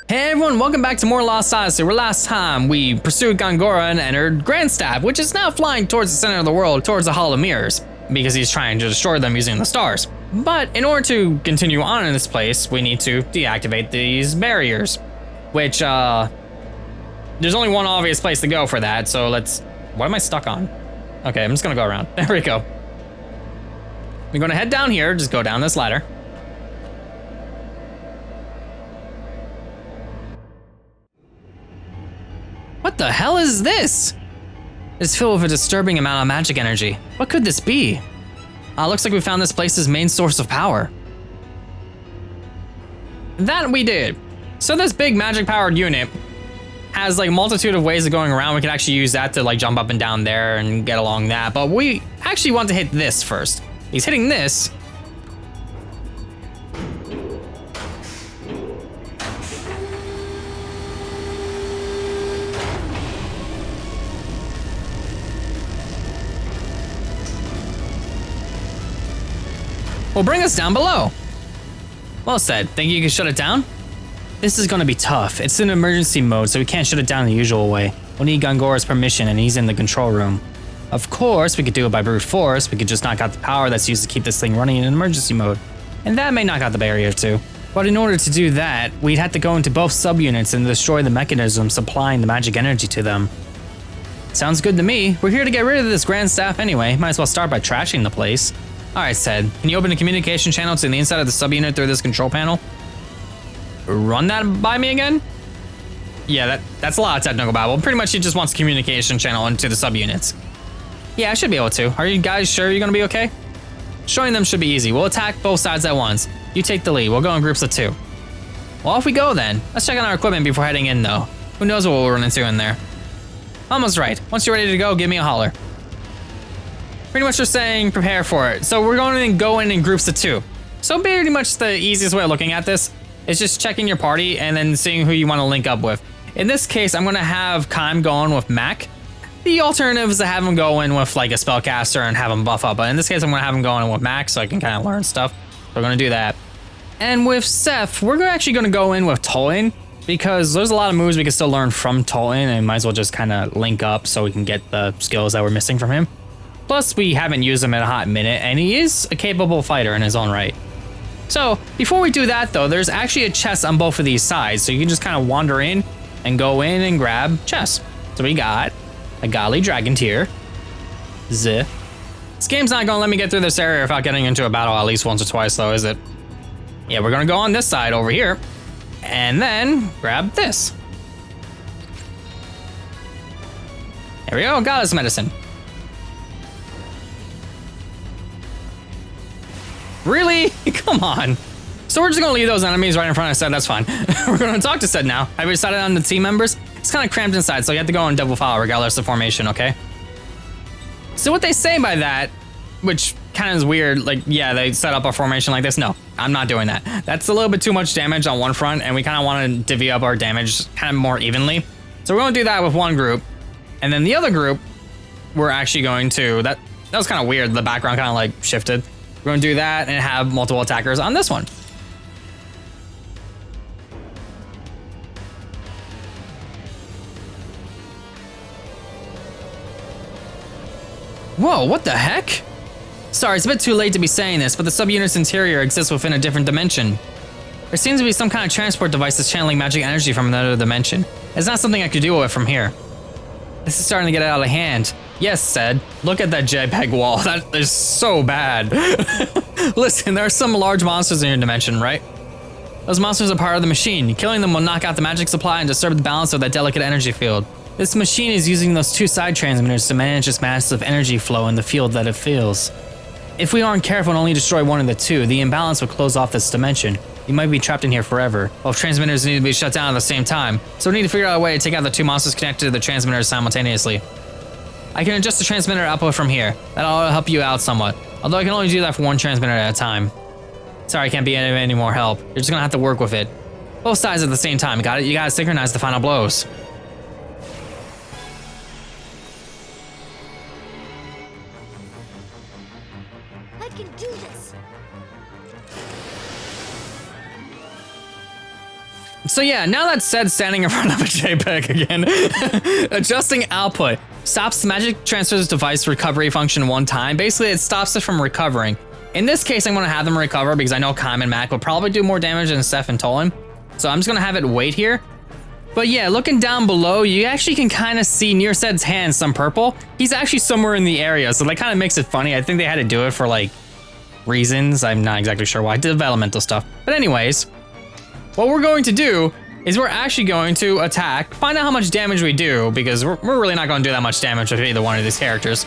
Hey everyone, welcome back to more Lost Odyssey, where last time we pursued Gongora and entered Grandstaff, which is now flying towards the center of the world, towards the Hall of Mirrors, because he's trying to destroy them using the stars. But in order to continue on in this place, we need to deactivate these barriers, which, there's only one obvious place to go for that, so let's... What am I stuck on? Okay, I'm just gonna go around. There we go. We're gonna head down here, just go down this ladder. What the hell is this? It's filled with a disturbing amount of magic energy. What could this be? Looks like we found this place's main source of power. That we did. So this big magic powered unit has like a multitude of ways of going around. We could actually use that to like jump up and down there and get along that. But we actually want to hit this first. He's hitting this. Will bring us down below. Well said. Think you can shut it down? This is gonna be tough. It's in emergency mode, so we can't shut it down the usual way. We'll need Gongora's permission, and he's in the control room. Of course, we could do it by brute force. We could just knock out the power that's used to keep this thing running in emergency mode. And that may knock out the barrier too. But in order to do that, we'd have to go into both subunits and destroy the mechanism supplying the magic energy to them. Sounds good to me. We're here to get rid of this grand staff anyway. Might as well start by trashing the place. Alright, Sed, can you open a communication channel to the inside of the subunit through this control panel? Run that by me again? Yeah, that's a lot of technical babble. Pretty much he just wants a communication channel into the subunits. Yeah, I should be able to. Are you guys sure you're gonna be okay? Showing them should be easy. We'll attack both sides at once. You take the lead. We'll go in groups of 2. Well, off we go then. Let's check on our equipment before heading in though. Who knows what we'll run into in there. Almost right. Once you're ready to go, give me a holler. Pretty much just saying prepare for it. So we're going to go in groups of 2. So pretty much the easiest way of looking at this is just checking your party and then seeing who you want to link up with. In this case, I'm going to have Kime go in with Mac. The alternative is to have him go in with like a spellcaster and have him buff up. But in this case, I'm going to have him go in with Mac so I can kind of learn stuff. We're going to do that. And with Seth, we're actually going to go in with Tolin because there's a lot of moves we can still learn from Tolin and might as well just kind of link up so we can get the skills that we're missing from him. Plus, we haven't used him in a hot minute, and he is a capable fighter in his own right. So, before we do that though, there's actually a chest on both of these sides, so you can just kind of wander in and go in and grab chests. So we got a Golly Dragon Tier. This game's not gonna let me get through this area without getting into a battle at least once or twice though, is it? Yeah, we're gonna go on this side over here, and then grab this. There we go, Goddess Medicine. Really? Come on. So we're just gonna leave those enemies right in front of Sed, that's fine. We're gonna talk to Sed now. Have you decided on the team members? It's kind of cramped inside, so you have to go in double file regardless of formation, okay? So what they say by that, which kind of is weird, like, yeah, they set up a formation like this. No, I'm not doing that. That's a little bit too much damage on one front, and we kind of want to divvy up our damage kind of more evenly. So we're gonna do that with one group, and then the other group, we're actually going to, that was kind of weird, the background kind of like shifted. We're gonna do that and have multiple attackers on this one. Whoa, what the heck? Sorry, it's a bit too late to be saying this, but the subunit's interior exists within a different dimension. There seems to be some kind of transport device that's channeling magic energy from another dimension. It's not something I could deal with from here. This is starting to get out of hand. Yes, Sed. Look at that JPEG wall. That is so bad. Listen, there are some large monsters in your dimension, right? Those monsters are part of the machine. Killing them will knock out the magic supply and disturb the balance of that delicate energy field. This machine is using those 2 side transmitters to manage this massive energy flow in the field that it feels. If we aren't careful and only destroy one of the 2, the imbalance will close off this dimension. You might be trapped in here forever. Both transmitters need to be shut down at the same time, so we need to figure out a way to take out the 2 monsters connected to the transmitters simultaneously. I can adjust the transmitter output from here. That'll help you out somewhat, although I can only do that for 1 transmitter at a time. Sorry, I can't be any more help. You're just gonna have to work with it. Both sides at the same time, got it? You gotta synchronize the final blows. I can do this. So yeah, now that said, standing in front of a JPEG again, adjusting output stops the magic transfers device recovery function one time. Basically, it stops it from recovering. In this case, I'm going to have them recover because I know Kaim and Mac will probably do more damage than Seth and Tolan. So I'm just going to have it wait here. But yeah, looking down below, you actually can kind of see near Sed's hand some purple. He's actually somewhere in the area, so that kind of makes it funny. I think they had to do it for like reasons. I'm not exactly sure why, developmental stuff. But anyways, what we're going to do is we're actually going to attack, find out how much damage we do, because we're really not going to do that much damage with either one of these characters.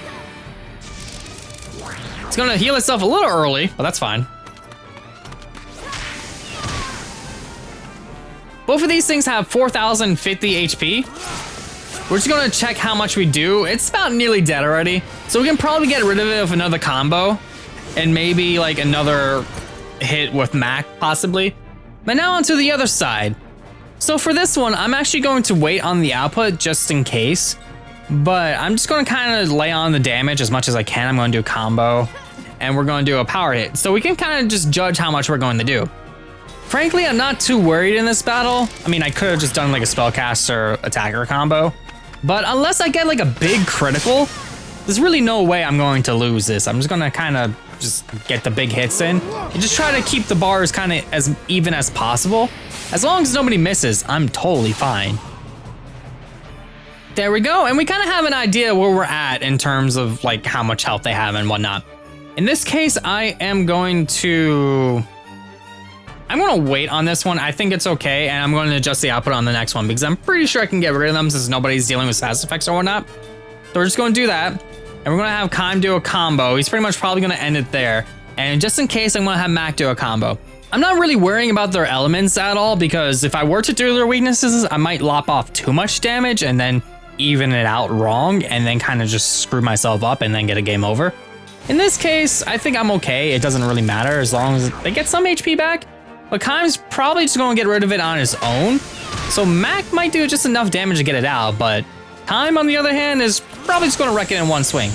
It's going to heal itself a little early, but that's fine. Both of these things have 4,050 HP. We're just going to check how much we do. It's about nearly dead already, so we can probably get rid of it with another combo and maybe like another hit with Mac, possibly. But now onto the other side. So for this one, I'm actually going to wait on the output just in case, but I'm just going to kind of lay on the damage as much as I can. I'm going to do a combo and we're going to do a power hit. So we can kind of just judge how much we're going to do. Frankly, I'm not too worried in this battle. I mean, I could have just done like a spellcaster attacker combo, but unless I get like a big critical, there's really no way I'm going to lose this. I'm just going to kind of just get the big hits in and just try to keep the bars kind of as even as possible. As long as nobody misses, I'm totally fine. There we go, and we kind of have an idea where we're at in terms of like how much health they have and whatnot. In this case, I'm going to wait on this one. I think it's okay, and I'm going to adjust the output on the next one because I'm pretty sure I can get rid of them since nobody's dealing with status effects or whatnot. So we're just going to do that, and we're going to have Kaim do a combo. He's pretty much probably going to end it there, and just in case, I'm going to have Mac do a combo. I'm not really worrying about their elements at all because if I were to do their weaknesses, I might lop off too much damage and then even it out wrong and then kind of just screw myself up and then get a game over. In this case, I think I'm okay. It doesn't really matter as long as they get some HP back. But Kaim's probably just going to get rid of it on his own. So Mac might do just enough damage to get it out, but Kaim, on the other hand, is probably just going to wreck it in one swing.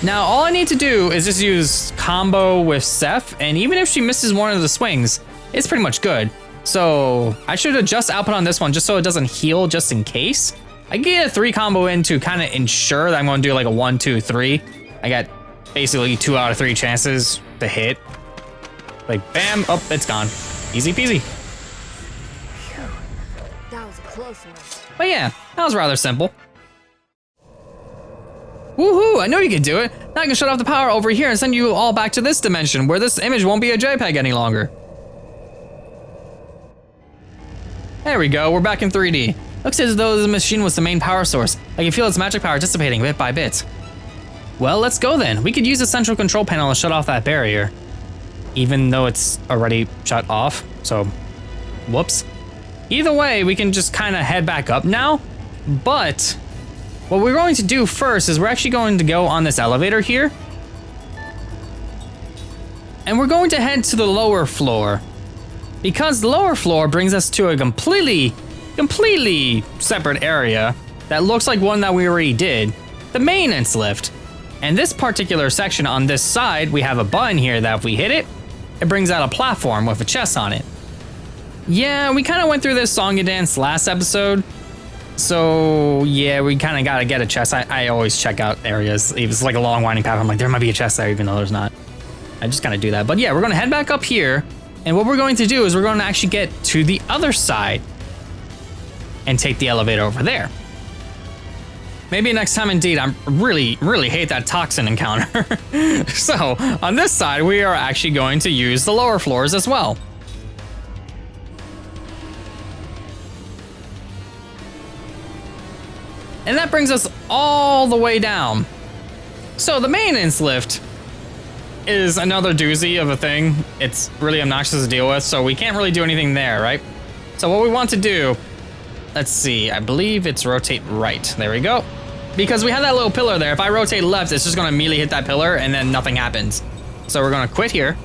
Now, all I need to do is just use combo with Seth, and even if she misses one of the swings, it's pretty much good. So I should adjust output on this one just so it doesn't heal just in case. I can get a 3 combo in to kind of ensure that I'm going to do like a 1, 2, 3. I got basically 2 out of 3 chances to hit. Like, bam, oh, it's gone. Easy peasy. That was a close one. But yeah, that was rather simple. Woohoo, I know you can do it. Now I can shut off the power over here and send you all back to this dimension where this image won't be a JPEG any longer. There we go, we're back in 3D. Looks as though the machine was the main power source. I can feel its magic power dissipating bit by bit. Well, let's go then. We could use the central control panel to shut off that barrier. Even though it's already shut off, so whoops. Either way, we can just kind of head back up now, but what we're going to do first is we're actually going to go on this elevator here, and we're going to head to the lower floor, because the lower floor brings us to a completely separate area that looks like one that we already did, the maintenance lift. And this particular section on this side, we have a button here that if we hit it, it brings out a platform with a chest on it. Yeah, we kind of went through this song and dance last episode. So yeah, we kind of got to get a chest. I always check out areas. If it's like a long winding path, I'm like, there might be a chest there even though there's not. I just kind of do that. But yeah, we're going to head back up here. And what we're going to do is we're going to actually get to the other side and take the elevator over there. Maybe next time indeed. I really hate that toxin encounter. So on this side, we are actually going to use the lower floors as well. And that brings us all the way down. So the maintenance lift is another doozy of a thing. It's really obnoxious to deal with, so we can't really do anything there, right? So what we want to do, let's see, I believe it's rotate right. There we go. Because we have that little pillar there. If I rotate left, it's just gonna immediately hit that pillar and then nothing happens. So we're gonna quit here.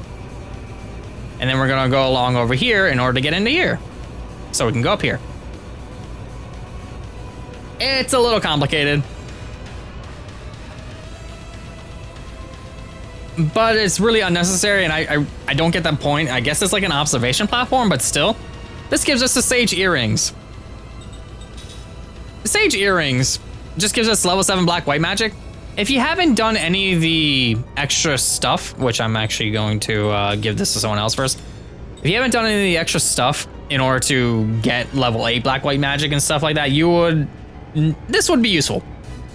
And then we're gonna go along over here in order to get into here. So we can go up here. It's a little complicated. But it's really unnecessary and I don't get that point. I guess it's like an observation platform, but still. This gives us the Sage Earrings. The Sage Earrings just gives us level 7 black white magic. If you haven't done any of the extra stuff, which I'm actually going to give this to someone else first. If you haven't done any of the extra stuff in order to get level 8 black white magic and stuff like that, this would be useful.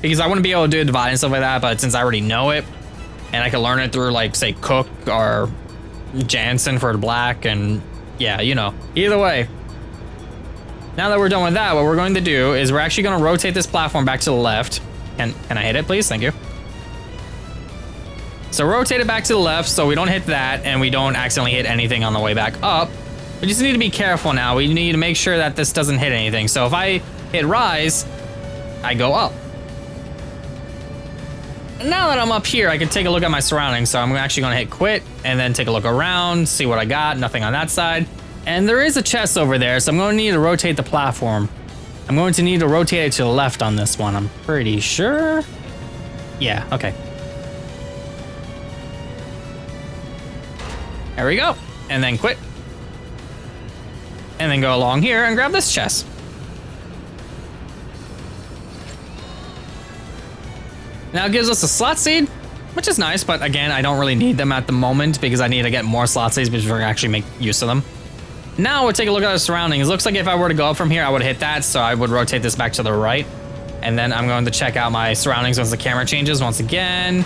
Because I wouldn't be able to do divide and stuff like that, but since I already know it, and I can learn it through like, say, Cook or Jansen for the black, and yeah, you know. Either way, now that we're done with that, what we're going to do is we're actually going to rotate this platform back to the left. Can I hit it, please? Thank you. So rotate it back to the left so we don't hit that and we don't accidentally hit anything on the way back up. We just need to be careful now. We need to make sure that this doesn't hit anything. So if I hit rise, I go up. Now that I'm up here, I can take a look at my surroundings. So I'm actually going to hit quit and then take a look around, see what I got. Nothing on that side. And there is a chest over there, so I'm going to need to rotate the platform. I'm going to need to rotate it to the left on this one, I'm pretty sure. Yeah, okay. There we go. And then quit. And then go along here and grab this chest. Now it gives us a slot seed, which is nice, but again, I don't really need them at the moment because I need to get more slot seeds before I actually make use of them. Now we'll take a look at the surroundings. Looks like if I were to go up from here, I would hit that, so I would rotate this back to the right. And then I'm going to check out my surroundings once the camera changes once again.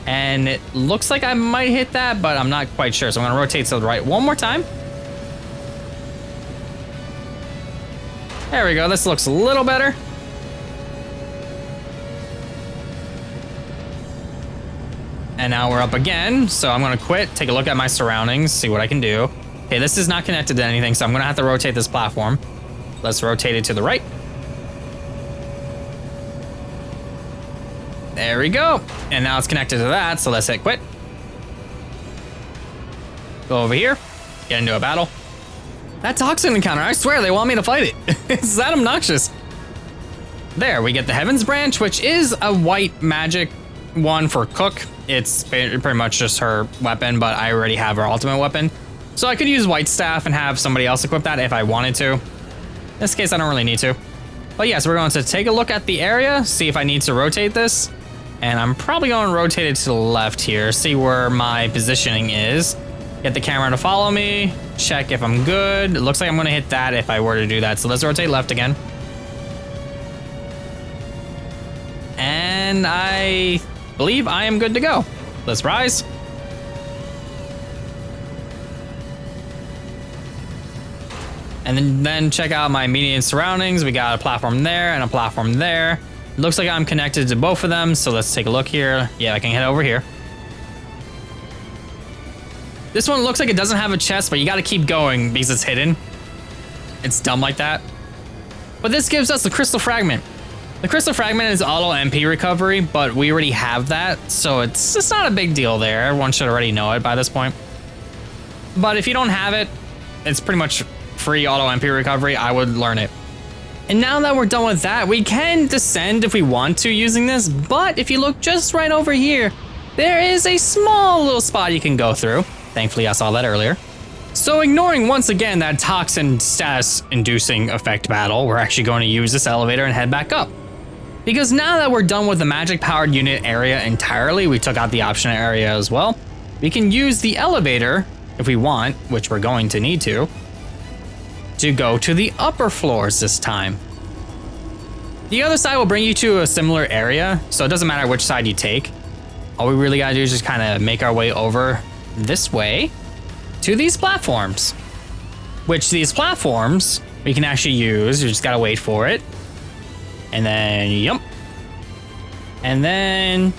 And it looks like I might hit that, but I'm not quite sure. So I'm gonna rotate to the right one more time. There we go, this looks a little better. And now we're up again, so I'm gonna quit, take a look at my surroundings, see what I can do. Okay, this is not connected to anything, so I'm gonna have to rotate this platform. Let's rotate it to the right. There we go. And now it's connected to that, so let's hit quit. Go over here, get into a battle. That toxin encounter, I swear they want me to fight it. It's that obnoxious. There, we get the Heaven's Branch, which is a white magic one for Cook. It's pretty much just her weapon, but I already have her ultimate weapon. So I could use White Staff and have somebody else equip that if I wanted to. In this case, I don't really need to. But yes, we're going to take a look at the area, see if I need to rotate this. And I'm probably going to rotate it to the left here, see where my positioning is. Get the camera to follow me, check if I'm good. It looks like I'm going to hit that if I were to do that. So let's rotate left again. And I believe I am good to go. Let's rise. And then check out my immediate surroundings. We got a platform there and a platform there. Looks like I'm connected to both of them, so let's take a look here. Yeah, I can head over here. This one looks like it doesn't have a chest, but you gotta keep going because it's hidden. It's dumb like that. But this gives us the Crystal Fragment. The Crystal Fragment is auto MP recovery, but we already have that, so it's not a big deal there. Everyone should already know it by this point. But if you don't have it, it's pretty much free auto MP recovery. I would learn it. And now that we're done with that, we can descend if we want to using this, but if you look just right over here, there is a small little spot you can go through. Thankfully, I saw that earlier. So ignoring once again that toxin status inducing effect battle, we're actually going to use this elevator and head back up. Because now that we're done with the magic powered unit area entirely, we took out the option area as well. We can use the elevator if we want, which we're going to need to go to the upper floors this time. The other side will bring you to a similar area, so it doesn't matter which side you take. All we really gotta do is just kind of make our way over this way to these platforms. Which these platforms we can actually use, you just gotta wait for it. And then, yump. And then,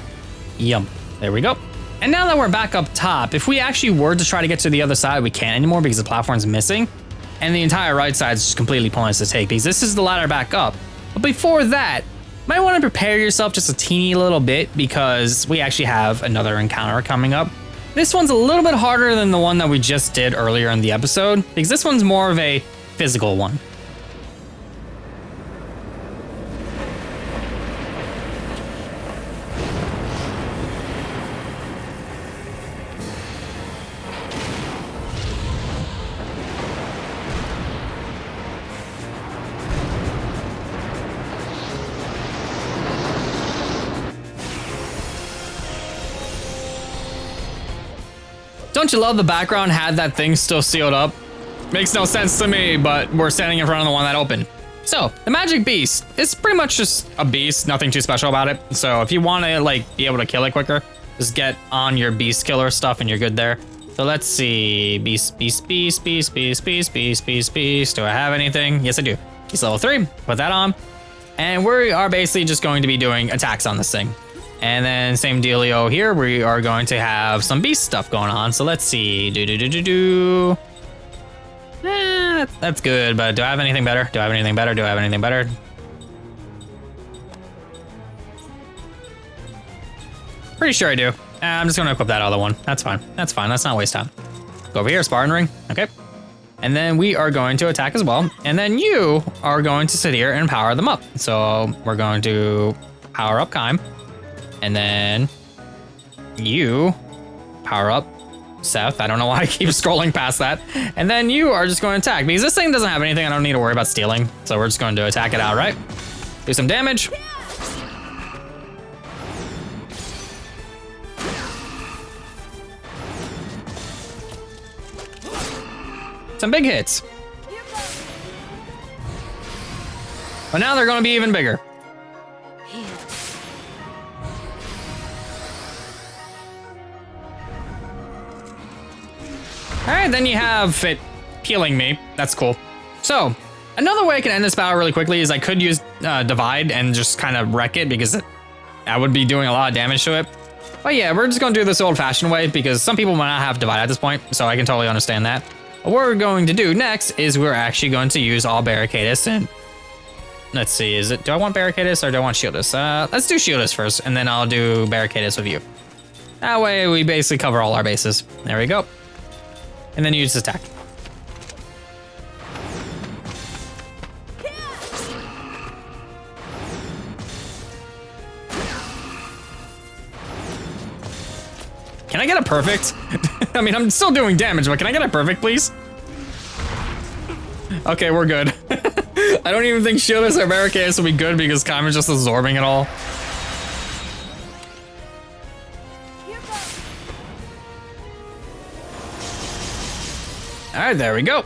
yump. There we go. And now that we're back up top, if we actually were to try to get to the other side, we can't anymore because the platform's missing. And the entire right side is just completely pointless to take because this is the ladder back up. But before that, you might want to prepare yourself just a teeny little bit because we actually have another encounter coming up. This one's a little bit harder than the one that we just did earlier in the episode because this one's more of a physical one. Don't you love the background had that thing still sealed up? Makes no sense to me, but we're standing in front of the one that opened. So, the magic beast, it's pretty much just a beast, nothing too special about it. So if you want to like be able to kill it quicker, just get on your beast killer stuff and you're good there. So let's see, beast. Do I have anything? Yes, I do. Beast level 3, put that on. And we are basically just going to be doing attacks on this thing. And then same dealio here, we are going to have some beast stuff going on. So let's see, that's good, but do I have anything better? Do I have anything better? Do I have anything better? Pretty sure I do. I'm just gonna equip that other one. That's fine. That's fine. Let's not waste time. Go over here, Spartan Ring. Okay. And then we are going to attack as well. And then you are going to sit here and power them up. So we're going to power up Kime. And then you power up Seth. I don't know why I keep scrolling past that. And then you are just going to attack because this thing doesn't have anything. I don't need to worry about stealing. So we're just going to attack it outright. Do some damage. Some big hits. But now they're going to be even bigger. All right, then you have it healing me. That's cool. So another way I can end this battle really quickly is I could use Divide and just kind of wreck it because I would be doing a lot of damage to it. But yeah, we're just going to do this old-fashioned way because some people might not have Divide at this point, so I can totally understand that. What we're going to do next is we're actually going to use all Barricadus and let's see, do I want Barricadus or do I want Shieldus? Let's do Shieldus first and then I'll do Barricadus with you. That way we basically cover all our bases. There we go. And then you just attack. Can I get a perfect? I mean, I'm still doing damage, but can I get a perfect, please? Okay, we're good. I don't even think Shieldus or Barricadus will be good because Kime is just absorbing it all. All right, there we go.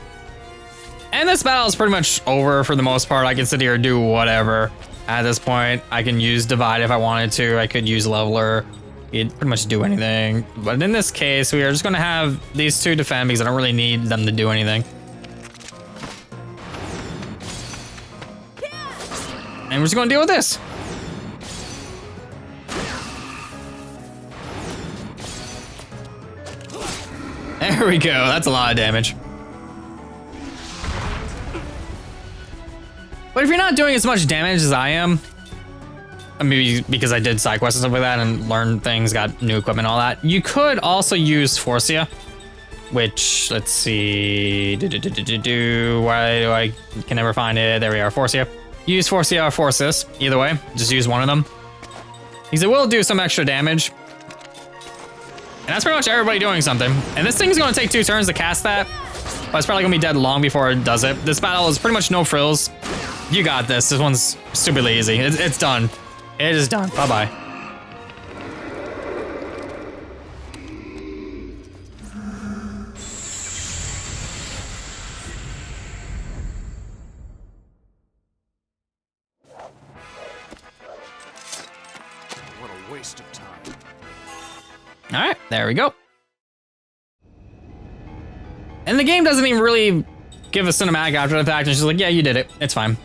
And this battle is pretty much over for the most part. I can sit here and do whatever. At this point, I can use Divide if I wanted to. I could use Leveler. You'd pretty much do anything. But in this case, we are just gonna have these two defend because I don't really need them to do anything. And we're just gonna deal with this. There we go, that's a lot of damage. But if you're not doing as much damage as I am, maybe because I did side quests and stuff like that and learned things, got new equipment, all that, you could also use Forcia, which, let's see, why do I can never find it? There we are, Forcia. Use Forcia or Forces, either way, just use one of them. Because it will do some extra damage. And that's pretty much everybody doing something. And this thing's gonna take 2 turns to cast that, but it's probably gonna be dead long before it does it. This battle is pretty much no frills. You got this. This one's stupidly easy. It's done. It is done. Bye-bye. What a waste of time. All right, there we go. And the game doesn't even really give a cinematic after the fact. It's just like, yeah, you did it. It's fine.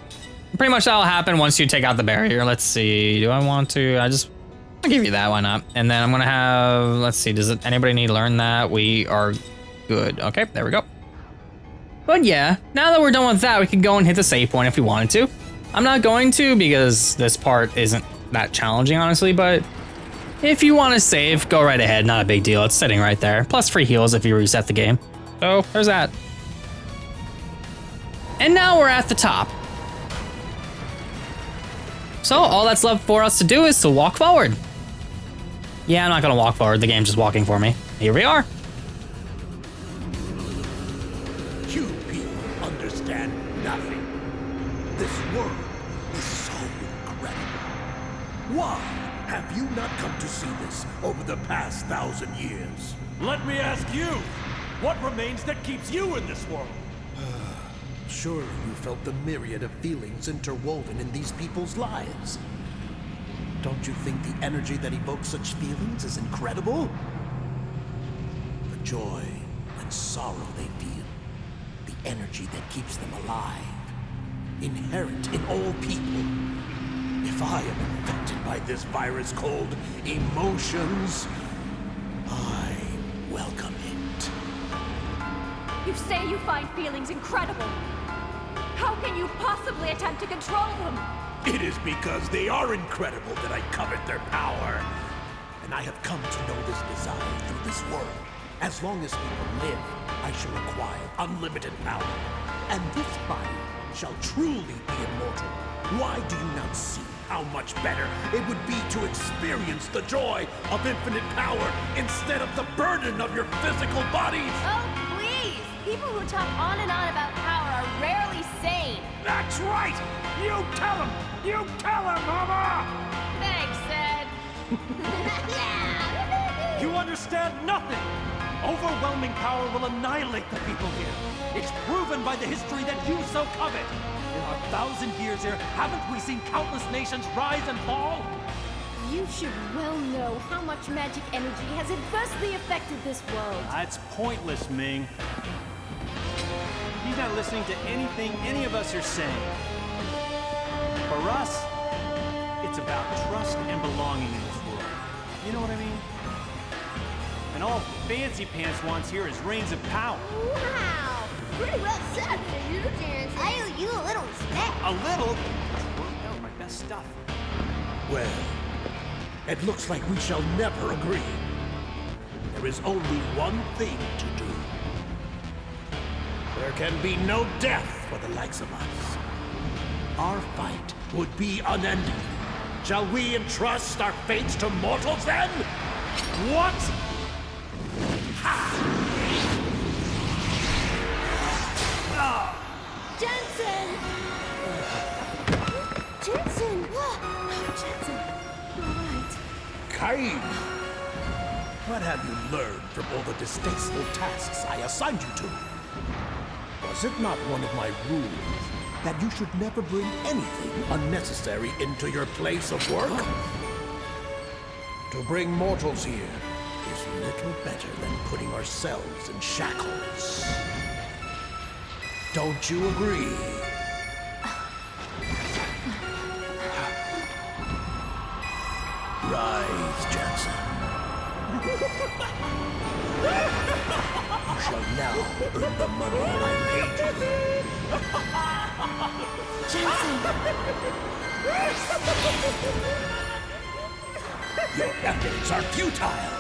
Pretty much that'll happen once you take out the barrier. Let's see. Do I want to? I'll give you that. Why not? And then I'm gonna have. Let's see. Does anybody need to learn that? We are good. Okay, there we go. But yeah, now that we're done with that, we can go and hit the save point if we wanted to. I'm not going to because this part isn't that challenging, honestly. But if you want to save, go right ahead. Not a big deal. It's sitting right there. Plus free heals if you reset the game. So there's that. And now we're at the top. So all that's left for us to do is to walk forward. Yeah, I'm not gonna walk forward. The game's just walking for me. Here we are. You people understand nothing. This world is so incredible. Why have you not come to see this over the past 1,000 years? Let me ask you, what remains that keeps you in this world? Surely you felt the myriad of feelings interwoven in these people's lives. Don't you think the energy that evokes such feelings is incredible? The joy and sorrow they feel, the energy that keeps them alive, inherent in all people. If I am infected by this virus called emotions, I welcome it. You say you find feelings incredible. How can you possibly attempt to control them? It is because they are incredible that I covet their power. And I have come to know this desire through this world. As long as people live, I shall acquire unlimited power. And this body shall truly be immortal. Why do you not see how much better it would be to experience the joy of infinite power instead of the burden of your physical bodies? Oh, please! People who talk on and on about power are rarely sane. That's right! You tell him! You tell him, Mama! Thanks, Ed. You understand nothing! Overwhelming power will annihilate the people here. It's proven by the history that you so covet. In our 1,000 years here, haven't we seen countless nations rise and fall? You should well know how much magic energy has adversely affected this world. That's pointless, Ming. He's not listening to anything any of us are saying. For us, it's about trust and belonging in this world. You know what I mean? And all Fancy Pants wants here is reigns of power. Wow! Pretty well said for you, Terrence. I owe you a little respect. A little? That was my best stuff. Well, it looks like we shall never agree. There is only one thing to do. There can be no death for the likes of us. Our fight would be unending. Shall we entrust our fates to mortals then? What? Jensen! Jensen! Jensen! All right. Cain! What have you learned from all the distasteful tasks I assigned you to? Was it not one of my rules that you should never bring anything unnecessary into your place of work? To bring mortals here is little better than putting ourselves in shackles. Don't you agree? Rise, Jensen. You shall now earn the money I paid you. Your efforts are futile.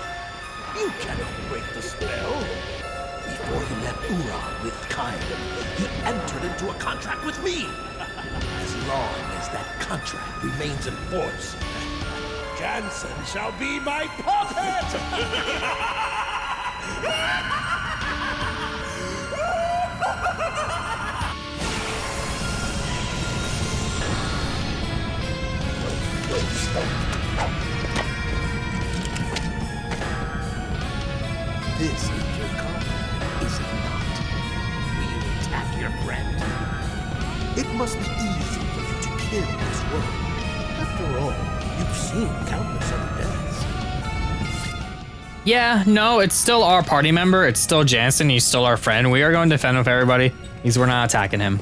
You cannot break the spell. Before he left Ura with Kain, he entered into a contract with me. As long as that contract remains in force, Jansen shall be my puppet! This is your combat, is it not? Will you attack your friend? It must be easy for you to kill this world. After all, you've seen countless other deaths. Yeah, no, it's still our party member. It's still Jansen. He's still our friend. We are going to defend with everybody because we're not attacking him.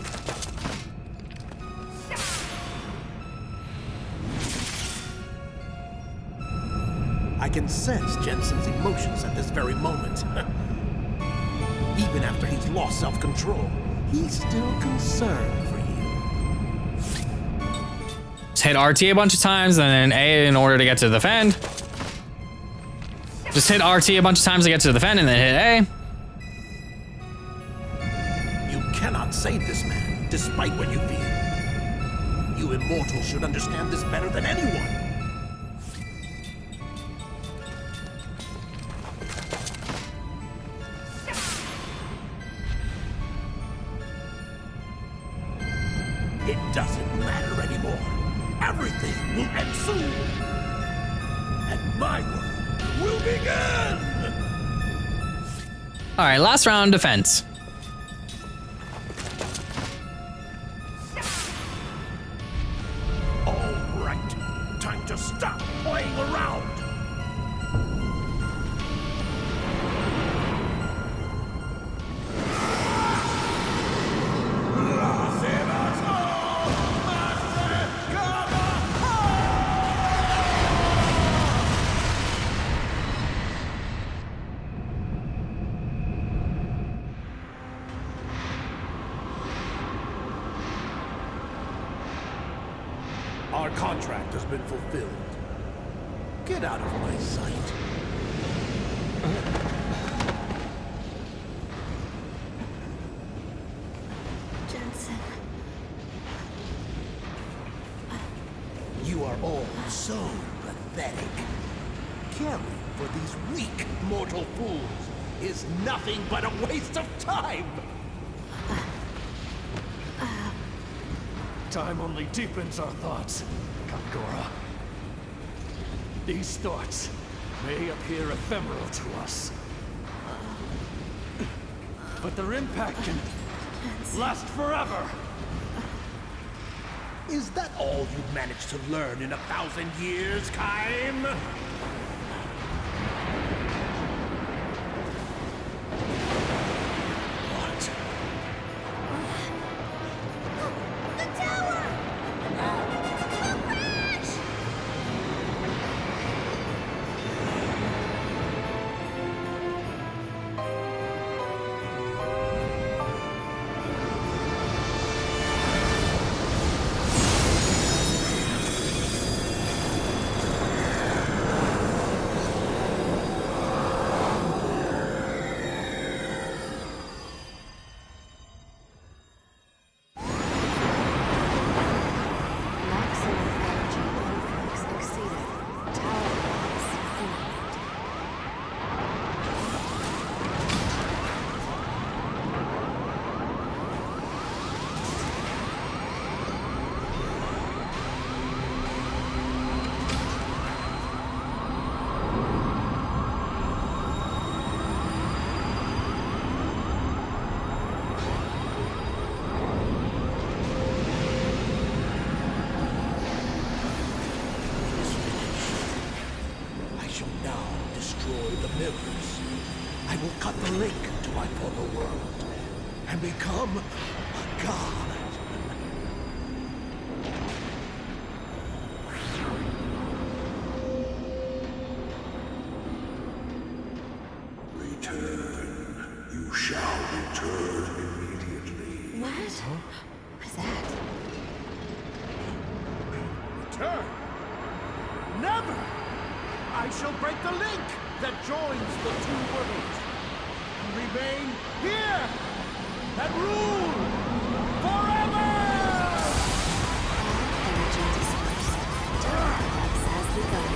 I can sense Jensen's emotions at this very moment. Even after he's lost self-control, he's still concerned for you. Just hit RT a bunch of times and then A in order to get to the defend. Just hit RT a bunch of times to get to the defend and then hit A. You cannot save this man, despite what you feel. You immortals should understand this better than anyone. It doesn't matter anymore. everything will end soon. And my world will begin! All right, last round defense. All right, time to stop playing around. Our contract has been fulfilled. Get out of my sight. Jensen. You are all so pathetic. Caring for these weak mortal fools is nothing but a waste of time. Time only deepens our thoughts, Gongora. These thoughts may appear ephemeral to us, but their impact can last forever. Is that all you've managed to learn in 1,000 years, Kaim? What? The tower! The bridge! Maximum energy influx exceeded. Tower collapse imminent. I shall now destroy the mirrors. I will cut the link to my former world and become a god. Return. You shall return immediately. What? What is that? Return? Never! I shall break the link that joins the two worlds and remain here and rule forever! Energy dispersed. Tower collapse has begun.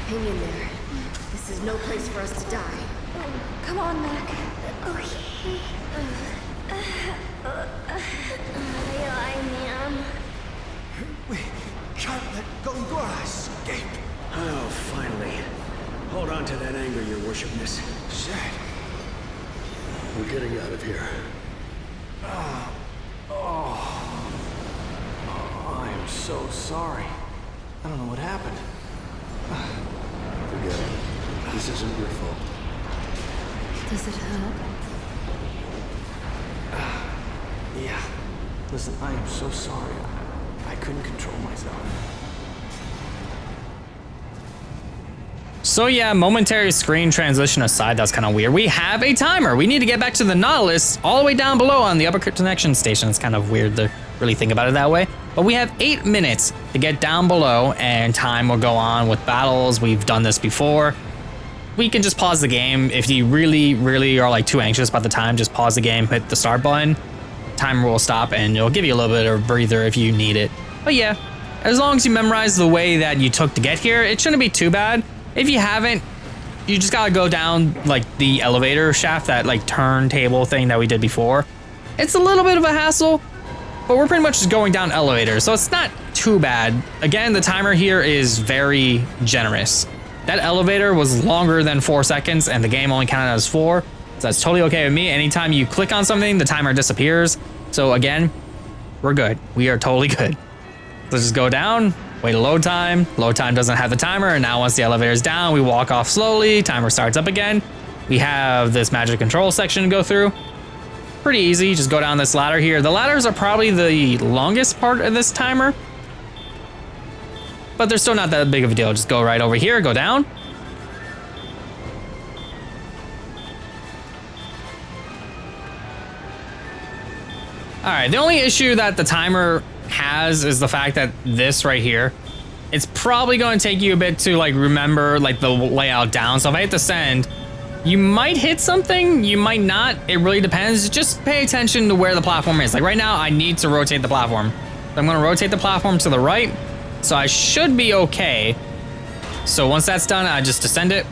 Hang in there. This is no place for us to die. Come on, Mac. Okay. I am. We can't let Gongora escape. Oh, finally. Hold on to that anger, your worshipness. Shit. We're getting out of here. I am so sorry. I don't know what happened. Forget it. This isn't your fault. Does it hurt? Yeah. Listen, I am so sorry. I couldn't control myself. So yeah, momentary screen transition aside, that's kind of weird. We have a timer. We need to get back to the Nautilus all the way down below on the upper connection station. It's kind of weird to really think about it that way. But we have 8 minutes to get down below and time will go on with battles. We've done this before. We can just pause the game. If you really are like too anxious about the time, just pause the game, hit the start button. Timer will stop and it'll give you a little bit of a breather if you need it. But yeah, as long as you memorize the way that you took to get here, it shouldn't be too bad. If you haven't, you just gotta go down like the elevator shaft, that like turntable thing that we did before. It's a little bit of a hassle, but we're pretty much just going down elevators, so it's not too bad. Again, the timer here is very generous. That elevator was longer than 4 seconds and the game only counted as 4, so that's totally okay with me. Anytime you click on something, the timer disappears. So again, we're good. We are totally good. Let's just go down. Wait a load time. Load time doesn't have the timer, and now once the elevator's down, we walk off slowly. Timer starts up again. We have this magic control section to go through. Pretty easy. Just go down this ladder here. The ladders are probably the longest part of this timer, but they're still not that big of a deal. Just go right over here, go down. All right, the only issue that the timer has is the fact that this right here, it's probably going to take you a bit to like remember like the layout down. So if I hit the send, you might hit something, you might not. It really depends. Just pay attention to where the platform is. Like right now, I need to rotate the platform. So I'm going to rotate the platform to the right. So I should be okay. So once that's done, I just descend it.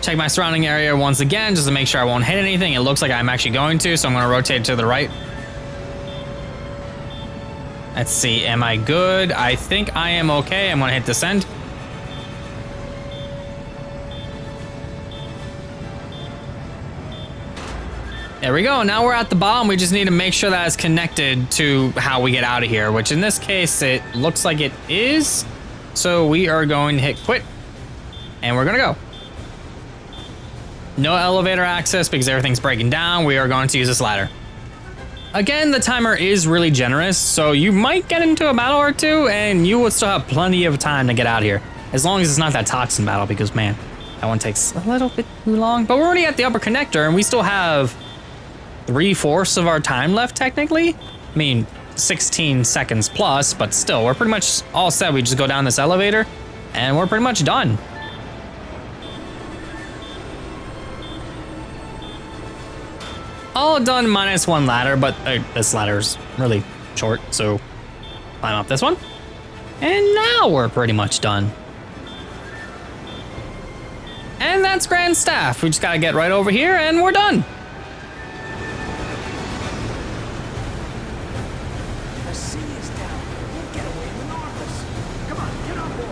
Check my surrounding area once again, just to make sure I won't hit anything. It looks like I'm actually going to, so I'm going to rotate to the right. Let's see, am I good? I think I am okay. I'm going to hit descend. There we go. Now we're at the bottom. We just need to make sure that it's connected to how we get out of here, which in this case, it looks like it is. So we are going to hit quit, and we're going to go. No elevator access because everything's breaking down. We are going to use this ladder. Again, the timer is really generous, so you might get into a battle or two and you would still have plenty of time to get out of here. As long as it's not that toxin battle, because man, that one takes a little bit too long. But we're already at the upper connector and we still have 3/4 of our time left technically. I mean, 16 seconds plus, but still, we're pretty much all set. We just go down this elevator and we're pretty much done. All done minus 1 ladder, but this ladder's really short, so climb up this one. And now we're pretty much done. And that's Grand Staff. We just gotta get right over here and we're done. The sea is down. We'll get away in the Nautilus. Come on, get on board.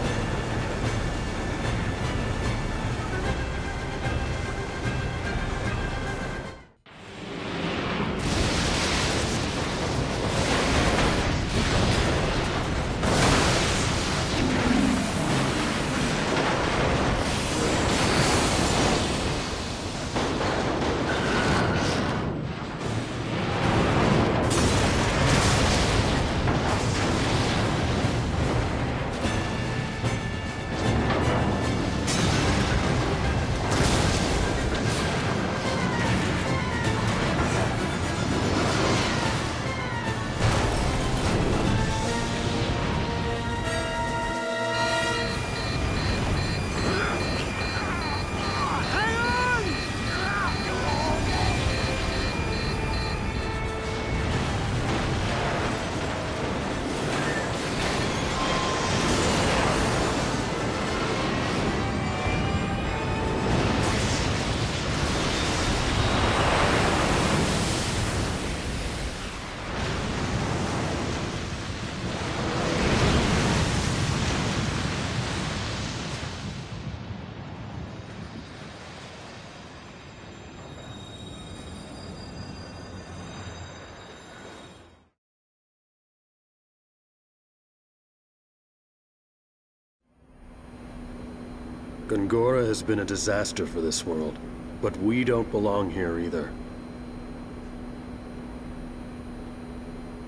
Gongora has been a disaster for this world, but we don't belong here either.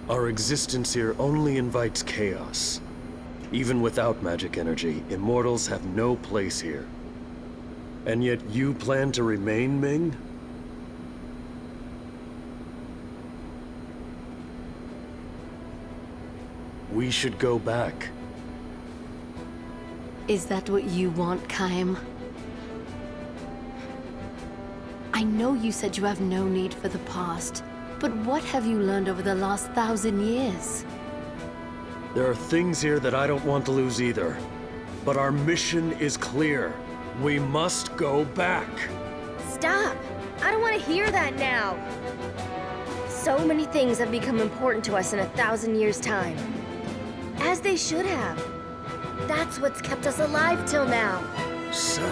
Our existence here only invites chaos. Even without magic energy, immortals have no place here. And yet you plan to remain, Ming? We should go back. Is that what you want, Kaim? I know you said you have no need for the past, but what have you learned over the last 1,000 years? There are things here that I don't want to lose either. But our mission is clear. We must go back. Stop! I don't want to hear that now. So many things have become important to us in 1,000 years' time. As they should have. That's what's kept us alive till now. Seth.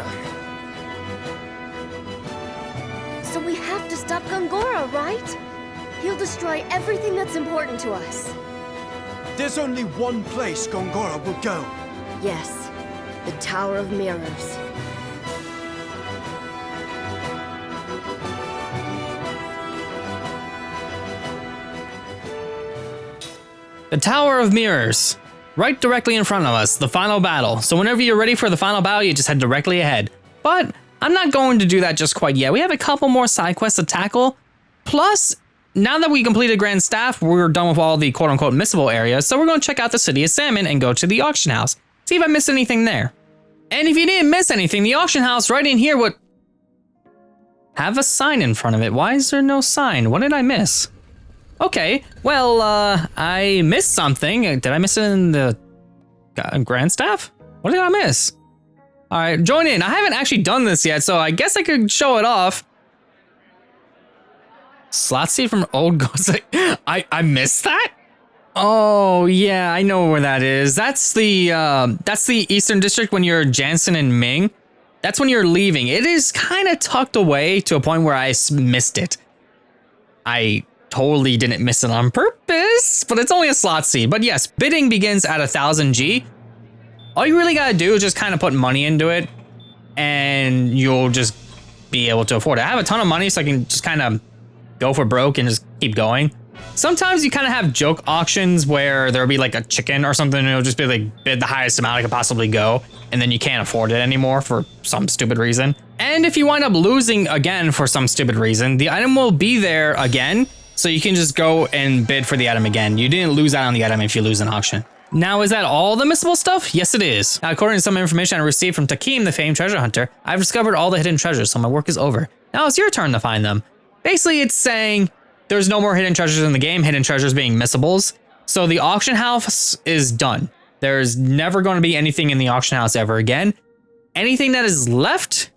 So we have to stop Gongora, right? He'll destroy everything that's important to us. There's only one place Gongora will go. Yes, the Tower of Mirrors. The Tower of Mirrors. Right directly in front of us, the final battle. So whenever you're ready for the final battle, you just head directly ahead. But I'm not going to do that just quite yet. We have a couple more side quests to tackle. Plus, now that we completed Grand Staff, we're done with all the quote-unquote missable areas, so we're going to check out the City of Salmon and go to the auction house. See if I missed anything there. And if you didn't miss anything, the auction house right in here would have a sign in front of it. Why is there no sign? What did I miss? Okay, well, I missed something. Did I miss it in the Grand Staff? What did I miss? All right, join in. I haven't actually done this yet, so I guess I could show it off. Slot seed from Old Ghost. I missed that? Oh, yeah, I know where that is. That's the Eastern District when you're Jansen and Ming. That's when you're leaving. It is kind of tucked away to a point where I missed it. I totally didn't miss it on purpose, but it's only a slot seed. But yes, bidding begins at 1,000 G. All you really gotta do is just kind of put money into it, and you'll just be able to afford it. I have a ton of money, so I can just kind of go for broke and just keep going. Sometimes you kind of have joke auctions where there'll be like a chicken or something, and it'll just be like bid the highest amount I could possibly go, and then you can't afford it anymore for some stupid reason. And if you wind up losing again for some stupid reason, the item will be there again, so you can just go and bid for the item again. You didn't lose out on the item if you lose an auction. Now, is that all the missable stuff? Yes, it is. Now, according to some information I received from Takim, the famed treasure hunter, I've discovered all the hidden treasures, so my work is over. Now it's your turn to find them. Basically, it's saying there's no more hidden treasures in the game, hidden treasures being missables. So the auction house is done. There's never going to be anything in the auction house ever again. Anything that is left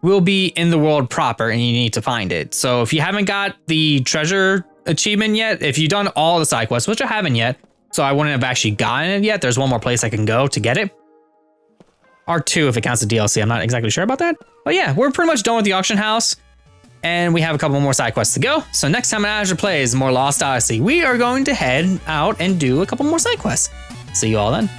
will be in the world proper, and you need to find it. So if you haven't got the treasure achievement yet, if you've done all the side quests, which I haven't yet, so I wouldn't have actually gotten it yet, there's one more place I can go to get it. R2 if it counts the DLC, I'm not exactly sure about that. But yeah, we're pretty much done with the auction house, and we have a couple more side quests to go. So next time Azure plays more Lost Odyssey, we are going to head out and do a couple more side quests. See you all then.